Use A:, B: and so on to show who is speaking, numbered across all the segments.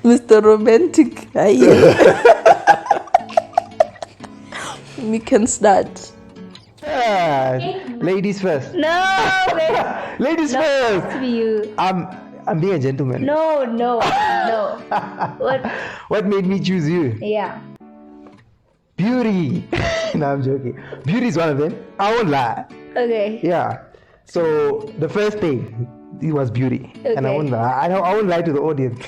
A: Mr. Romantic. We can start.
B: Ladies first.
C: No,
B: Ladies first.
C: to you.
B: I'm being a gentleman.
C: No.
B: What made me choose you?
C: Yeah.
B: Beauty. No, I'm joking. Beauty is one of them. I won't lie.
C: Okay.
B: Yeah. So the first thing, it was beauty, and I
C: Okay.
B: won't lie. I won't lie to the audience.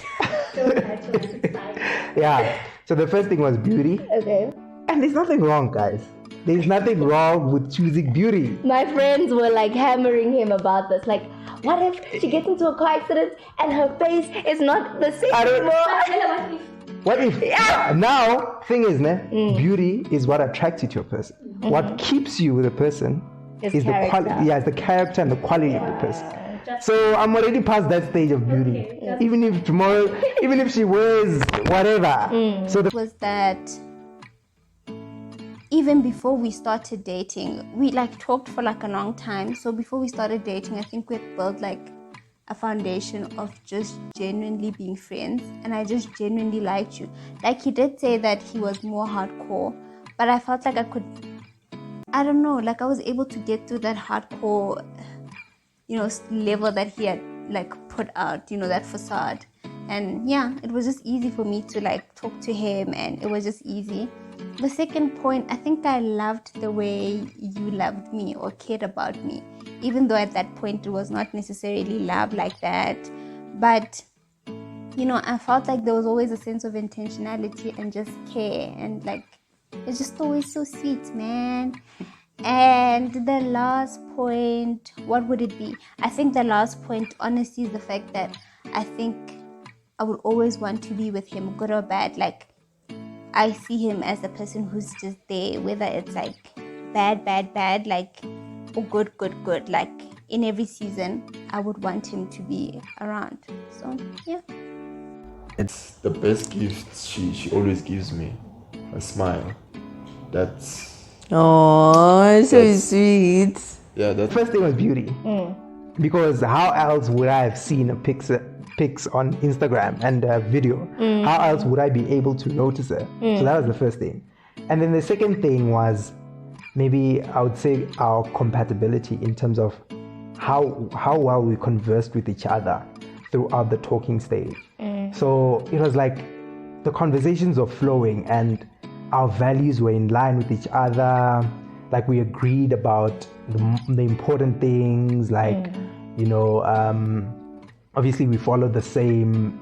B: Yeah. So the first thing was beauty,
C: Okay.
B: and there's nothing wrong, guys. There's nothing wrong with choosing beauty.
C: My friends were like hammering him about this. Like, what if she gets into a car accident and her face is not the same
B: I don't-
C: anymore?
B: What if? Yeah. Now, thing is, beauty is what attracts you to a person. What keeps you with a person
C: Is
B: is the
C: character.
B: quality. Yeah, it's the character and the quality of the person. So I'm already past that stage of beauty. Even if tomorrow, even if she wears whatever. So the
D: Was that even before we started dating, we like talked for like a long time. So before we started dating, I think we had built like a foundation of just genuinely being friends, and I just genuinely liked you. Like, he did say that he was more hardcore, but I felt like I don't know, like I was able to get through that hardcore, level that he had like put out, that facade. And yeah, it was just easy for me to like talk to him, and it was just easy. The second point, I think I loved the way you loved me or cared about me, even though at that point it was not necessarily love like that. But I felt like there was always a sense of intentionality and just care, and like it's just always so sweet, man. And the last point, what would it be? I think the last point, honestly, is the fact that I think I would always want to be with him, good or bad. Like, I see him as a person who's just there, whether it's like bad, like, or good. Like, in every season, I would want him to be around. So, yeah.
E: It's the best gift she always gives me. A smile. That's
A: Oh, so
E: That's-
A: sweet.
E: yeah, that's
B: first thing was beauty. Because how else would I have seen pics on Instagram and a video? How else would I be able to notice it? So that was the first thing. And then the second thing was maybe I would say our compatibility in terms of how well we conversed with each other throughout the talking stage. So it was like the conversations were flowing and our values were in line with each other. Like, we agreed about the important things, like obviously we follow the same,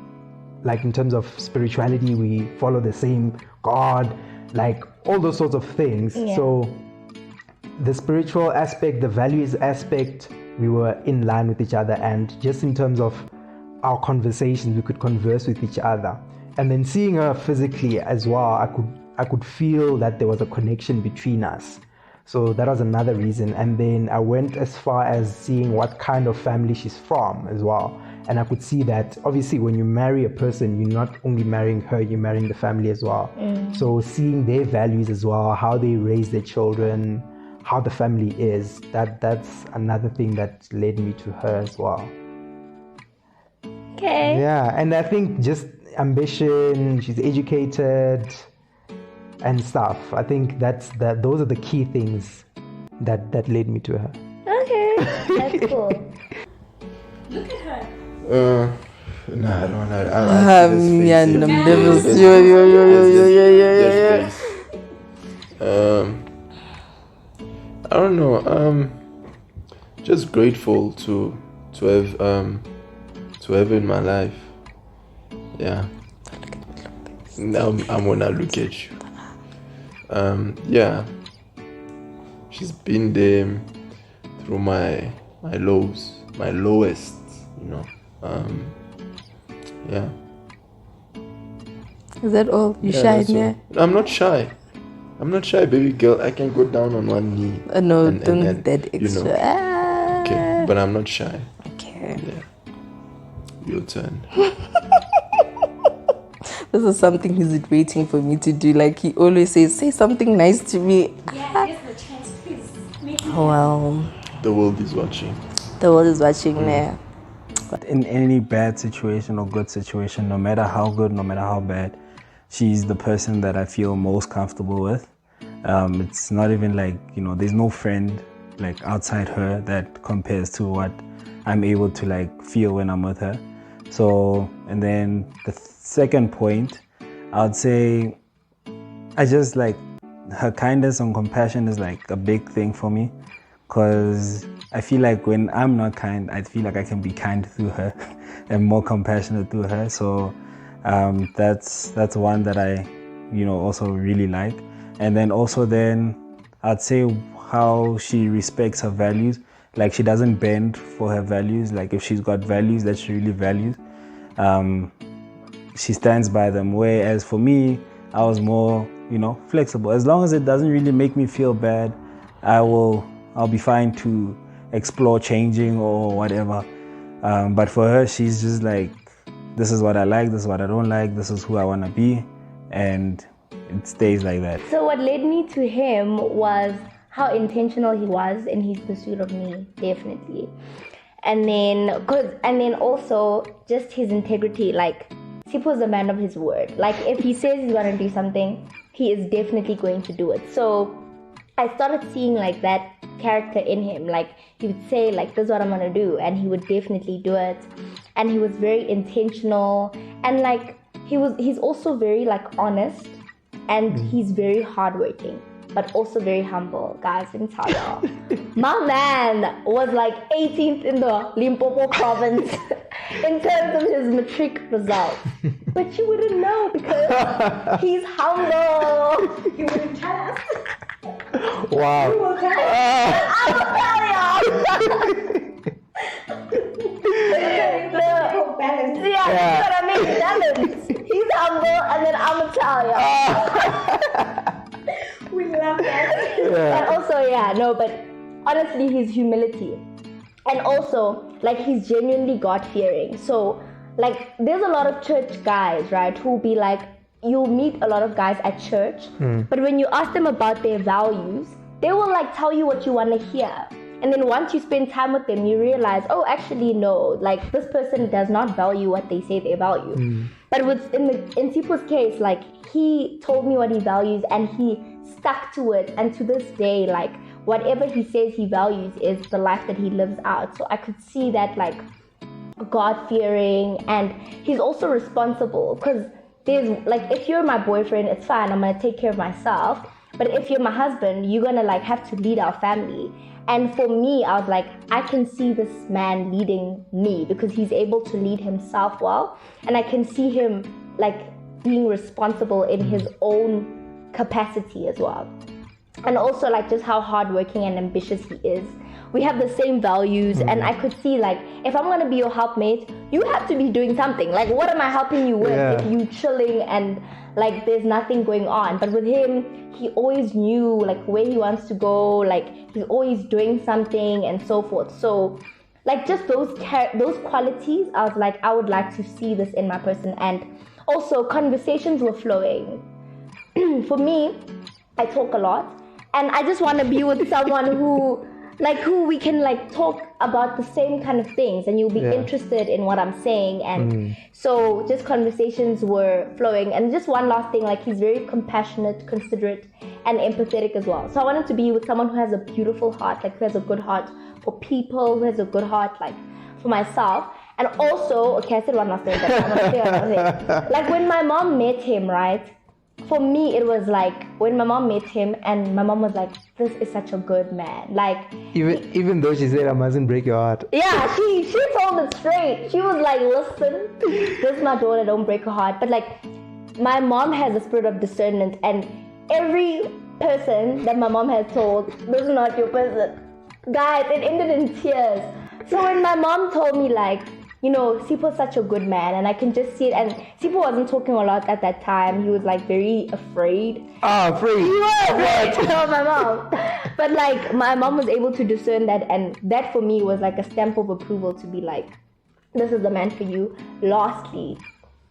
B: like in terms of spirituality, we follow the same God, like all those sorts of things. So the spiritual aspect, the values aspect, we were in line with each other, and just in terms of our conversations, we could converse with each other. And then seeing her physically as well, I could feel that there was a connection between us. So that was another reason. And then I went as far as seeing what kind of family she's from as well. And I could see that obviously when you marry a person, you're not only marrying her, you're marrying the family as well. So seeing their values as well, how they raise their children, how the family is, that's another thing that led me to her as well.
C: Okay.
B: Yeah, and I think just ambition, she's educated and stuff. I think those are the key things that led me to her.
C: Okay. That's cool.
E: nah, I don't know.
A: Yeah, no,
E: I don't know. Just grateful to have in my life. Yeah. Now I'm gonna look at you. Yeah. She's been there through my lows, my lowest, yeah.
A: Is that all? You
E: Yeah,
A: shy,
E: that's
A: yeah?
E: all. I'm not shy, baby girl. I can go down on one knee.
A: No,
E: and-
A: don't
E: and-
A: that extra.
E: Okay, but I'm not shy.
A: Okay.
E: Yeah. Your turn.
A: This is something he's waiting for me to do. Like, he always says, say something nice to me.
F: Yeah, here's the chance, please. Make me
A: Well,
E: The world is watching.
A: the world is watching there.
F: In any bad situation or good situation, no matter how good, no matter how bad, she's the person that I feel most comfortable with. It's not even like, there's no friend like outside her that compares to what I'm able to like feel when I'm with her. So, and then the second point, I would say I just like her kindness and compassion is like a big thing for me, because I feel like when I'm not kind, I feel like I can be kind through her and more compassionate through her. So that's one that I also really like. And then I'd say how she respects her values. Like, she doesn't bend for her values. Like, if she's got values that she really values, she stands by them. Whereas for me, I was more, flexible. As long as it doesn't really make me feel bad, I'll be fine to explore changing or whatever. But for her, she's just like, this is what I like, this is what I don't like, this is who I want to be, and it stays like that.
C: So what led me to him was how intentional he was in his pursuit of me, definitely. And then also just his integrity. Like, Sipho's a man of his word. Like, if he says he's going to do something, he is definitely going to do it. So I started seeing like that character in him. Like, he would say like, this is what I'm going to do, and he would definitely do it. And he was very intentional, and like he's also very like honest, and he's very hardworking, but also very humble. Guys, let me tell y'all, my man was like 18th in the Limpopo province in terms of his matric results. But you wouldn't know because he's humble. He wouldn't tell us.
B: Wow.
C: He will tell us. I will tell y'all. Yeah, that's what I mean. Balance. He's humble, and then I'm Italian. We love that. And also, but honestly, his humility, and also like he's genuinely God-fearing. So like, there's a lot of church guys, right, who'll be like, you'll meet a lot of guys at church, but when you ask them about their values, they will like tell you what you want to hear. And then once you spend time with them, you realize, oh, actually, no, like this person does not value what they say they value. But in Sipho's case, like, he told me what he values and he stuck to it. And to this day, like, whatever he says he values is the life that he lives out. So I could see that, like, God-fearing, and he's also responsible, because there's like, if you're my boyfriend, it's fine, I'm gonna take care of myself. But if you're my husband, you're gonna like have to lead our family. And for me, I was like, I can see this man leading me because he's able to lead himself well. And I can see him like being responsible in his own capacity as well. And also like just how hardworking and ambitious he is. We have the same values, and I could see like, if I'm gonna be your helpmate, you have to be doing something. Like, what am I helping you with if you chilling and like there's nothing going on? But with him, he always knew like where he wants to go. Like, he's always doing something and so forth. So like just those qualities, I was like, I would like to see this in my person. And also conversations were flowing. For me, I talk a lot, and I just want to be with someone who we can like talk about the same kind of things, and you'll be interested in what I'm saying. And so just conversations were flowing. And just one last thing, like, he's very compassionate, considerate, and empathetic as well. So I wanted to be with someone who has a beautiful heart, like who has a good heart for people, who has a good heart like for myself. And also, okay, I said one last thing, but I want to say another thing. Like, when my mom met him, right? For me, it was like, when my mom met him, and my mom was like, this is such a good man. Like,
B: even though she said I mustn't break your heart.
C: Yeah, she told it straight. She was like, listen, this is my daughter, don't break her heart. But like, my mom has a spirit of discernment, and every person that my mom has told, this is not your person. Guys, it ended in tears. So when my mom told me like, Sipho's such a good man, and I can just see it. And Sipho wasn't talking a lot at that time. He was like very afraid.
B: Afraid?
C: He was afraid to tell my mom. But like, my mom was able to discern that, and that for me was like a stamp of approval to be like, this is the man for you. Lastly,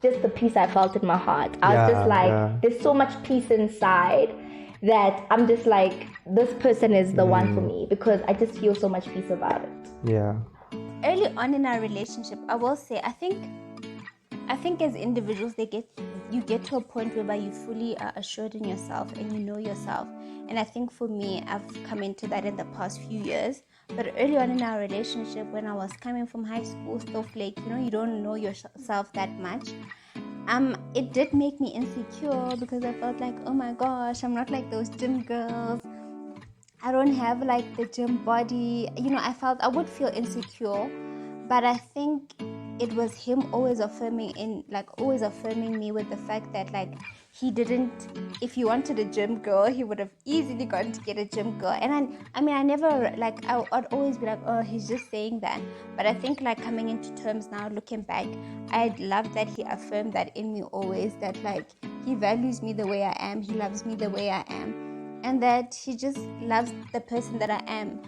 C: just the peace I felt in my heart. I was just like, there's so much peace inside that I'm just like, this person is the one for me, because I just feel so much peace about it.
B: Yeah.
D: early on in our relationship, I will say, I think as individuals, you get to a point whereby you fully are assured in yourself and you know yourself. And I think for me, I've come into that in the past few years. But early on in our relationship, when I was coming from high school, stuff like, you don't know yourself that much. It did make me insecure because I felt like, oh my gosh, I'm not like those gym girls. I don't have like the gym body. I would feel insecure, but I think it was him always affirming me with the fact that like he didn't, if he wanted a gym girl, he would have easily gone to get a gym girl. And I never like, I'd always be like, oh, he's just saying that. But I think like coming into terms now, looking back, I'd love that he affirmed that in me always, that like he values me the way I am, he loves me the way I am, and that he just loves the person that I am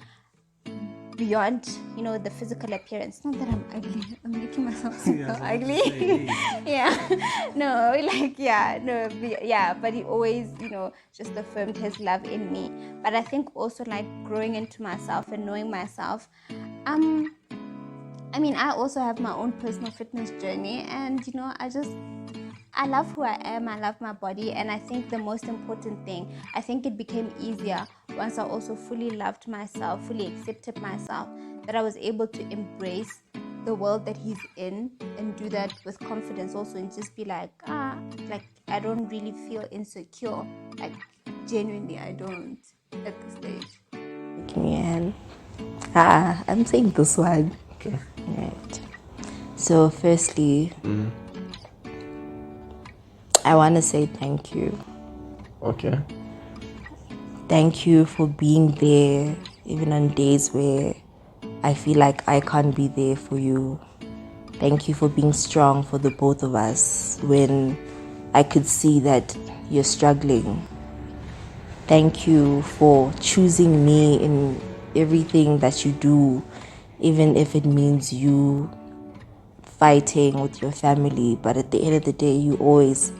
D: beyond, the physical appearance. Not that I'm ugly. I'm making myself super ugly. Yeah. No, like, yeah, no, yeah. But he always, just affirmed his love in me. But I think also like growing into myself and knowing myself, I also have my own personal fitness journey, and I love who I am, I love my body, and I think the most important thing, I think it became easier once I also fully loved myself, fully accepted myself, that I was able to embrace the world that he's in and do that with confidence also, and just be like, I don't really feel insecure. Like, genuinely, I don't at this stage.
A: Yeah. I'm saying this one.
E: Okay.
A: Right. So, firstly, I want to say thank you.
E: Okay.
A: Thank you for being there, even on days where I feel like I can't be there for you. Thank you for being strong for the both of us when I could see that you're struggling. Thank you for choosing me in everything that you do, even if it means you fighting with your family, but at the end of the day, you always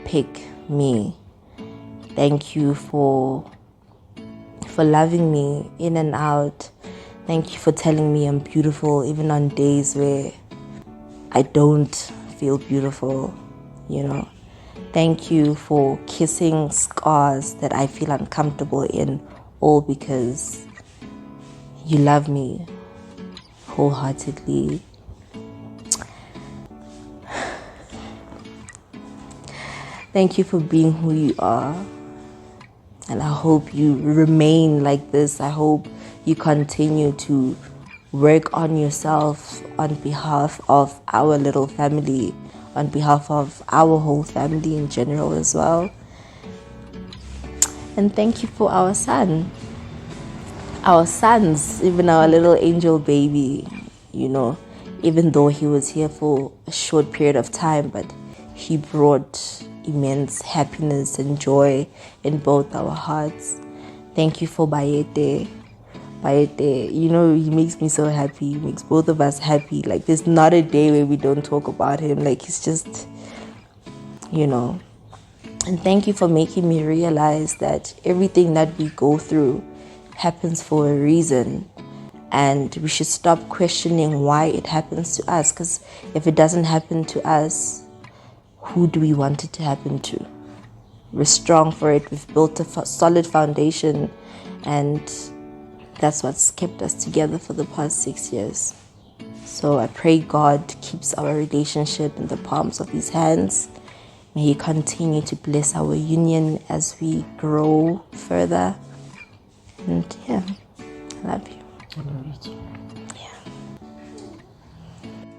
A: pick me. Thank you for loving me in and out. Thank you for telling me I'm beautiful, even on days where I don't feel beautiful, Thank you for kissing scars that I feel uncomfortable in, all because you love me wholeheartedly. Thank you for being who you are. And I hope you remain like this. I hope you continue to work on yourself on behalf of our little family, on behalf of our whole family in general as well. And thank you for our son. Our sons, even our little angel baby, even though he was here for a short period of time, but he brought immense happiness and joy in both our hearts. Thank you for Bayete. Bayete, he makes me so happy. He makes both of us happy. Like, there's not a day where we don't talk about him. Like, he's just, And thank you for making me realize that everything that we go through happens for a reason. And we should stop questioning why it happens to us. Because if it doesn't happen to us, who do we want it to happen to? We're strong for it. We've built a solid foundation, and that's what's kept us together for the past 6 years. So I pray God keeps our relationship in the palms of his hands. May he continue to bless our union as we grow further. And yeah, I love you.
E: I love it.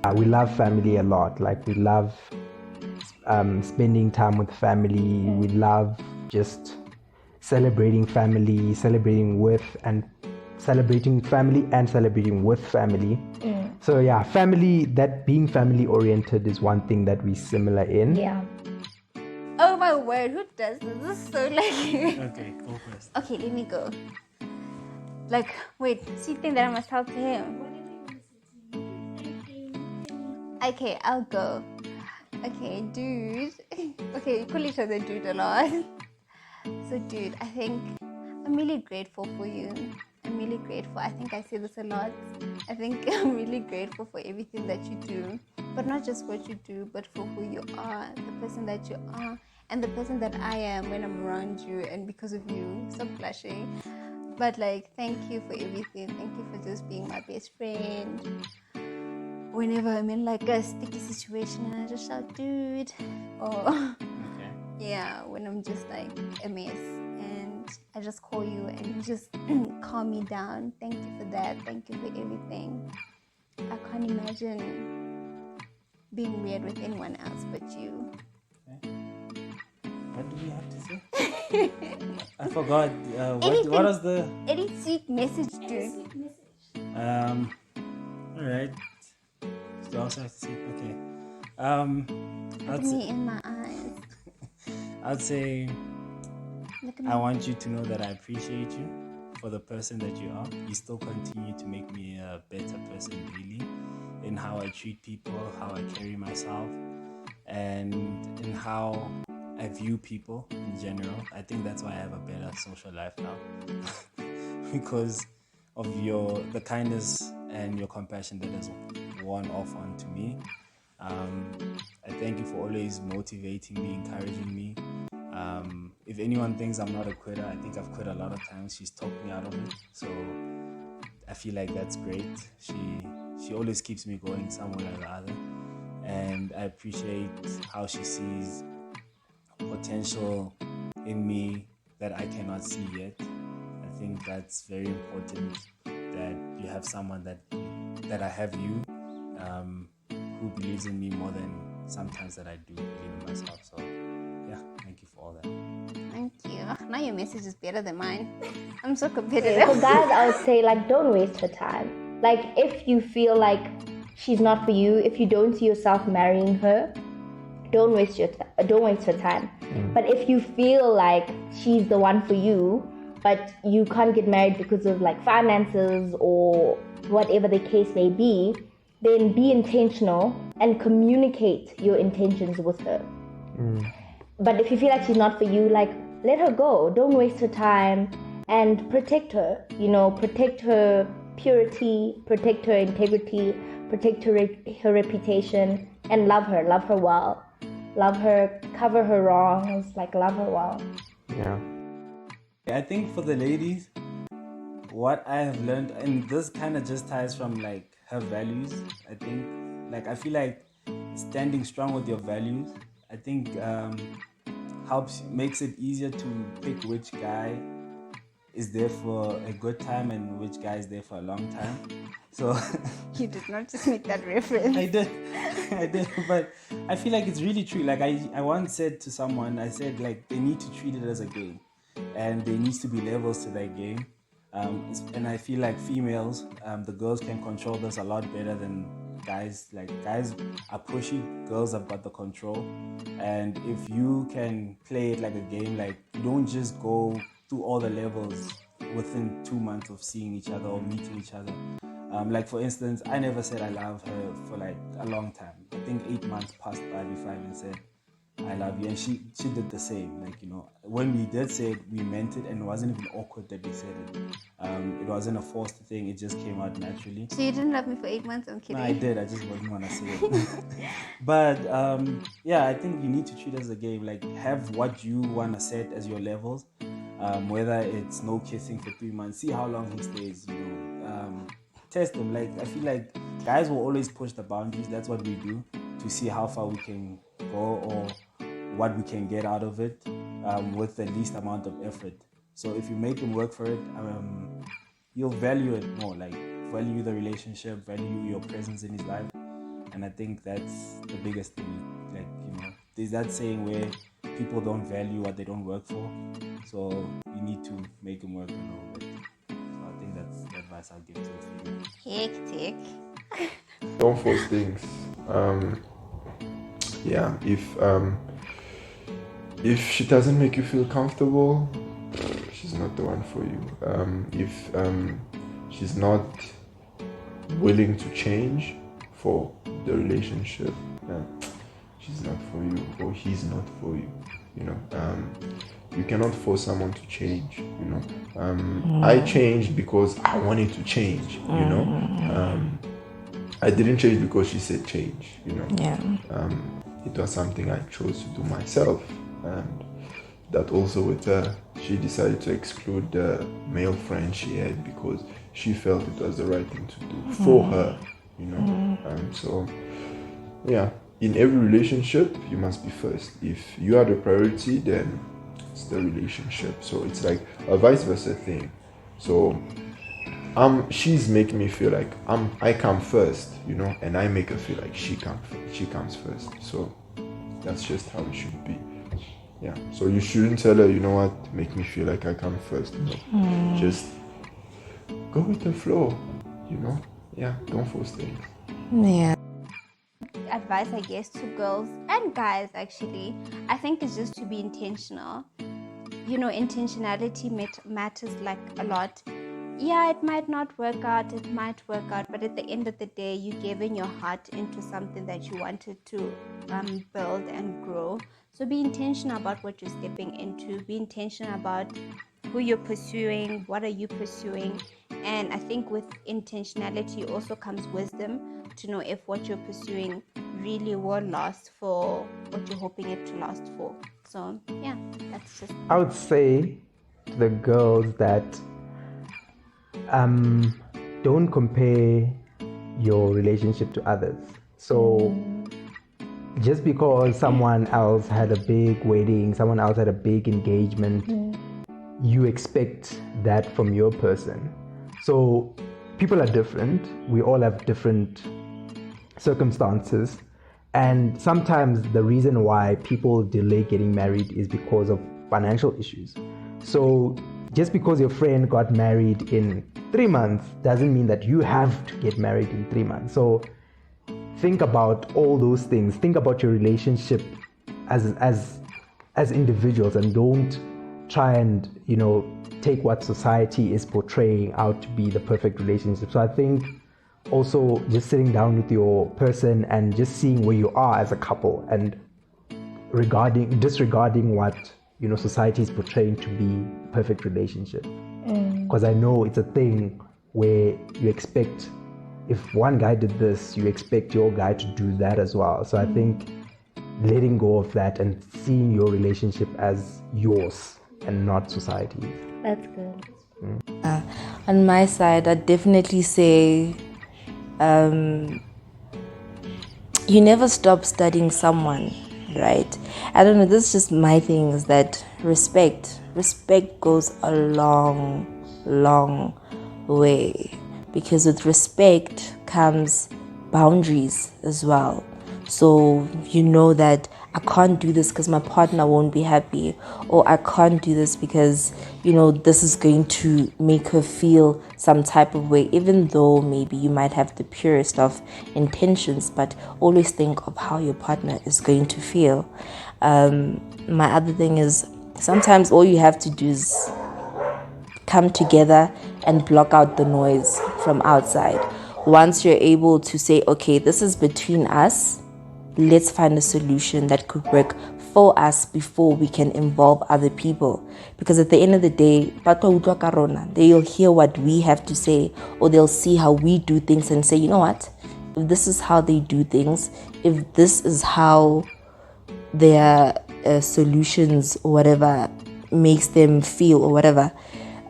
A: Yeah.
B: We love family a lot. Like, we love spending time with family. We love just celebrating family, celebrating family and celebrating with family. So yeah, being family oriented is one thing that we're similar in.
C: Yeah.
D: Oh my word, who does this? This is so like...
F: Okay, go first.
D: Okay, let me go. Like, wait, so you think that I must talk to him? Okay, I'll go. Okay, dude. Okay, we call each other dude a lot. So, dude, I think I'm really grateful for you. I'm really grateful. I think I say this a lot. I think I'm really grateful for everything that you do, but not just what you do, but for who you are, the person that you are, and the person that I am when I'm around you and because of you. Stop blushing. But like, thank you for everything. Thank you for just being my best friend. Whenever I'm in like a sticky situation and I just shout, dude, or yeah, when I'm just like a mess and I just call you and you just calm me down. Thank you for that. Thank you for everything. I can't imagine being weird with anyone else but you.
F: What do we have to say? I forgot. What was the...
D: Any sweet message, dude?
F: All right. You also have to say, okay.
D: Look at me in my eyes.
F: I'd say
D: Look at me.
F: I want you to know that I appreciate you for the person that you are. You still continue to make me a better person daily in how I treat people, how I carry myself, and in how I view people in general. I think that's why I have a better social life now because of the kindness and your compassion that has worn off onto me. I thank you for always motivating me, encouraging me. If anyone thinks I'm not a quitter, I think I've quit a lot of times. She's talked me out of it, so I feel like that's great. She always keeps me going somewhere or the other, and I appreciate how she sees potential in me that I cannot see yet. I think that's very important, that you have someone that I have you, who believes in me more than sometimes that I do believe in myself. So yeah, thank you for all that.
D: Thank you. Now your message is better than mine. I'm so competitive.
C: For guys, I would say like don't waste her time. Like if you feel like she's not for you, if you don't see yourself marrying her, don't waste her time. But if you feel like she's the one for you, but you can't get married because of like finances or whatever the case may be, then be intentional and communicate your intentions with her. But if you feel like she's not for you, like let her go. Don't waste her time and protect her. Protect her purity, protect her integrity, protect her reputation, and love her well. Love her, cover her wrongs, like love her well.
B: Yeah.
F: I think for the ladies, what I have learned, and this kind of just ties from like her values, I think, like I feel like standing strong with your values, I think makes it easier to pick which guy is there for a good time and which guy is there for a long time. So
D: You did not just make that reference.
F: I did, but I feel like it's really true. Like I once said to someone, I said like they need to treat it as a game, and there needs to be levels to that game. And I feel like females, the girls can control this a lot better than guys. Like guys are pushy, girls have got the control, and if you can play it like a game, like you don't just go through all the levels within 2 months of seeing each other or meeting each other. Like for instance, I never said I love her for like a long time. I think 8 months passed by before I even said I love you, and she did the same. Like when we did say it, we meant it, and it wasn't even awkward that we said it. It wasn't a forced thing; it just came out naturally.
D: So you didn't love me for 8 months? I'm kidding.
F: No, I did. I just wasn't gonna say it. But yeah, I think you need to treat it as a game. Like have what you wanna set as your levels. Whether it's no kissing for 3 months, see how long he stays. Test them. Like I feel like guys will always push the boundaries. That's what we do to see how far we can go or what we can get out of it with the least amount of effort. So if you make him work for it, you'll value it more. Like value the relationship, value your presence in his life, and I think that's the biggest thing. Like there's that saying where people don't value what they don't work for. So you need to make him work a little bit. So I think that's the advice I'll give to you.
D: Hectic.
E: Don't force things. Yeah, if she doesn't make you feel comfortable, she's not the one for you. If she's not willing to change for the relationship, she's not for you, or he's not for you. you know. You cannot force someone to change, you know. I changed because I wanted to change, you know. I didn't change because she said change, you know.
A: Yeah.
E: It was something I chose to do myself, and that also with her, she decided to exclude the male friend she had because she felt it was the right thing to do for her, you know. So yeah, in every relationship you must be first. If you are the priority, then it's the relationship. So it's like a vice versa thing. So she's making me feel like I come first, you know, and I make her feel like she comes first. So that's just how it should be. Yeah. So you shouldn't tell her, you know what, make me feel like I come first. No. Just go with the flow, you know. Yeah, don't force things.
A: Yeah.
D: Advice, I guess, to girls and guys actually, I think is just to be intentional. You know, intentionality matters like a lot. Yeah, it might not work out, it might work out, but at the end of the day, you giving your heart into something that you wanted to build and grow. So be intentional about what you're stepping into. Be intentional about who you're pursuing, what are you pursuing. And I think with intentionality also comes wisdom to know if what you're pursuing really will last for what you're hoping it to last for. So yeah, that's just...
B: I would say to the girls that don't compare your relationship to others. So just because someone else had a big wedding, someone else had a big engagement, you expect that from your person. So people are different. We all have different circumstances. And sometimes the reason why people delay getting married is because of financial issues. So just because your friend got married in 3 months doesn't mean that you have to get married in 3 months. So think about all those things. Think about your relationship as individuals, and don't try and, you know, take what society is portraying out to be the perfect relationship. So I think also just sitting down with your person and just seeing where you are as a couple, and disregarding what, you know, society is portraying to be perfect relationship. Because I know it's a thing where you expect, if one guy did this, you expect your guy to do that as well. So I think letting go of that and seeing your relationship as yours and not society's.
C: That's good.
A: On my side, I'd definitely say you never stop studying someone, right? I don't know, this is just my thing, is that respect goes a long way, because with respect comes boundaries as well. So you know that I can't do this because my partner won't be happy, or I can't do this because, you know, this is going to make her feel some type of way, even though maybe you might have the purest of intentions, but always think of how your partner is going to feel. My other thing is, sometimes all you have to do is come together and block out the noise from outside. Once you're able to say, okay, this is between us, let's find a solution that could work for us before we can involve other people. Because at the end of the day, they'll hear what we have to say, or they'll see how we do things and say, you know what, if this is how they do things, if this is how their solutions or whatever makes them feel or whatever,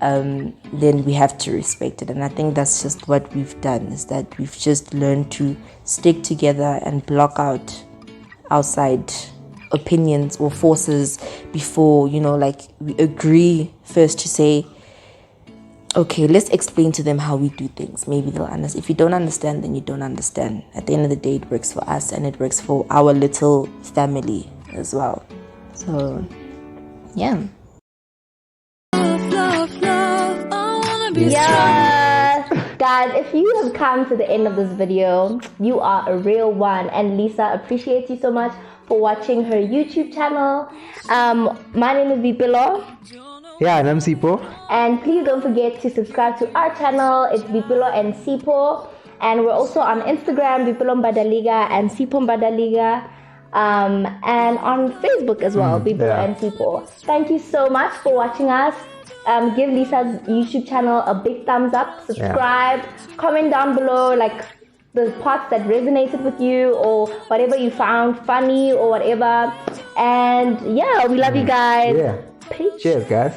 A: then we have to respect it. And I think that's just what we've done, is that we've just learned to stick together and block out outside opinions or forces before, you know, like, we agree first to say, okay, let's explain to them how we do things. Maybe they'll understand. If you don't understand, then you don't understand. At the end of the day, it works for us and it works for our little family as well. So yeah.
C: Yes, guys, if you have come to the end of this video, you are a real one, and Lisa appreciates you so much for watching her YouTube channel. My name is Vipilo.
B: Yeah, and I'm Sipo.
C: And please don't forget to subscribe to our channel. It's Vipilo and Sipo, and we're also on Instagram, Vipilo Mbadaliga and Sipo Mbadaliga. and on Facebook as well, People and People. Thank you so much for watching us. Give Lisa's YouTube channel a big thumbs up, subscribe, comment down below like the parts that resonated with you or whatever you found funny or whatever. And yeah, we love you guys.
B: Yeah.
C: Peace.
B: Cheers, guys.